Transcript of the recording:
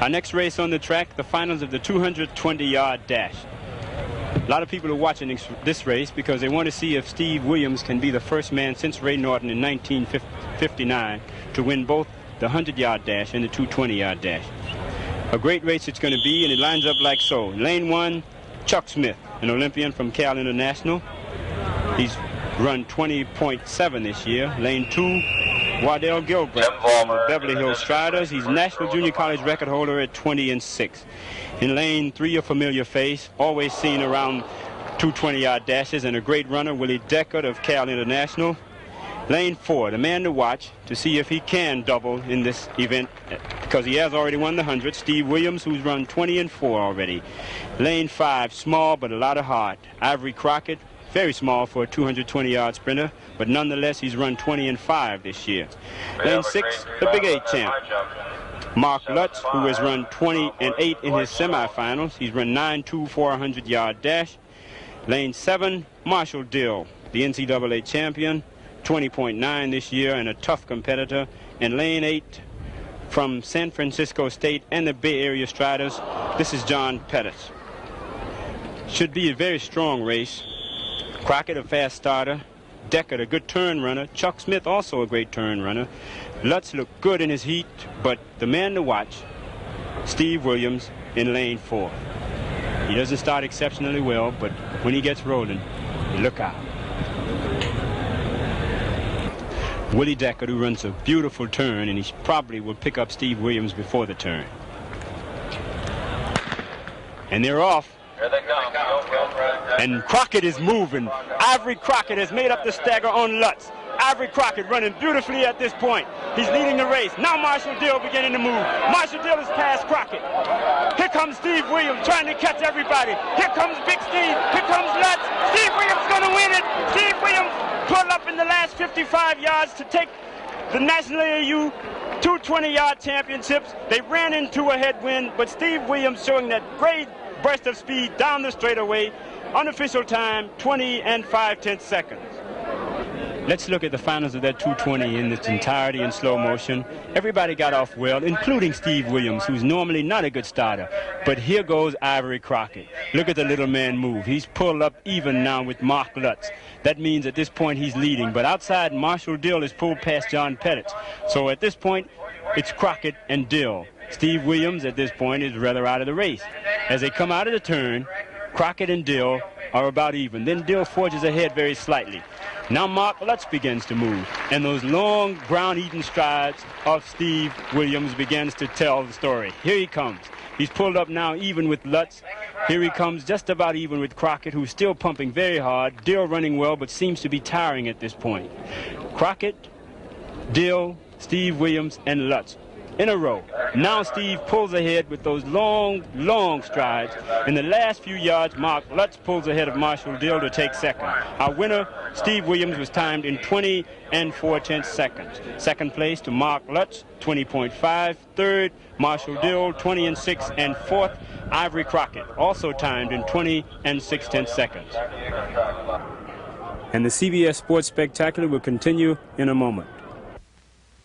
Our next race on the track, the finals of the 220-yard dash. A lot of people are watching this race because they want to see if Steve Williams can be the first man since Ray Norton in 1959 to win both the 100-yard dash and the 220-yard dash. A great race it's going to be, and it lines up like so. Lane 1, Chuck Smith, an Olympian from Cal International. He's run 20.7 this year. Lane 2, Wardell Gilbert from the Beverly Hills Striders. He's National Junior College record holder at 20-6. In lane 3, a familiar face, always seen around 220-yard dashes, and a great runner, Willie Deckard of Cal International. Lane 4, the man to watch to see if he can double in this event, because he has already won the 100, Steve Williams, who's run 20-4 already. Lane 5, small but a lot of heart, Ivory Crockett, very small for a 220-yard sprinter, but nonetheless he's run 20-5 this year. Lane 6, the Big 8 champ, Mark Lutz, who has run 20-8 in his semifinals. He's run 9.2 for a 100-yard dash. Lane 7, Marshall Dill, the NCAA champion, 20.9 this year and a tough competitor. And lane 8, from San Francisco State and the Bay Area Striders, this is John Pettis. Should be a very strong race. Crockett, a fast starter. Deckard, a good turn runner. Chuck Smith, also a great turn runner. Lutz looked good in his heat, but the man to watch, Steve Williams in lane 4. He doesn't start exceptionally well, but when he gets rolling, look out. Willie Deckard, who runs a beautiful turn, and he probably will pick up Steve Williams before the turn. And they're off. Here they come. And Crockett is moving. Ivory Crockett has made up the stagger on Lutz. Ivory Crockett running beautifully at this point. He's leading the race. Now Marshall Dill beginning to move. Marshall Dill is past Crockett. Here comes Steve Williams trying to catch everybody. Here comes Big Steve. Here comes Lutz. Steve Williams going to win it. Steve Williams pulled up in the last 55 yards to take the National AAU 220-yard championships. They ran into a headwind, but Steve Williams showing that great burst of speed down the straightaway. Unofficial time, 20.5 seconds. Let's look at the finals of that 220 in its entirety in slow motion. Everybody got off well, including Steve Williams, who's normally not a good starter. But here goes Ivory Crockett. Look at the little man move. He's pulled up even now with Mark Lutz. That means at this point he's leading. But outside, Marshall Dill is pulled past John Pettit. So at this point, it's Crockett and Dill. Steve Williams at this point is rather out of the race. As they come out of the turn, Crockett and Dill are about even. Then Dill forges ahead very slightly. Now Mark Lutz begins to move, and those long ground-eating strides of Steve Williams begins to tell the story. Here he comes. He's pulled up now even with Lutz. Here he comes just about even with Crockett, who's still pumping very hard. Dill running well, but seems to be tiring at this point. Crockett, Dill, Steve Williams, and Lutz in a row. Now Steve pulls ahead with those long, long strides. In the last few yards, Mark Lutz pulls ahead of Marshall Dill to take second. Our winner, Steve Williams, was timed in 20.4 seconds. Second place to Mark Lutz, 20.5. Third, Marshall Dill, 20.6. And fourth, Ivory Crockett, also timed in 20.6 seconds. And the CBS Sports Spectacular will continue in a moment.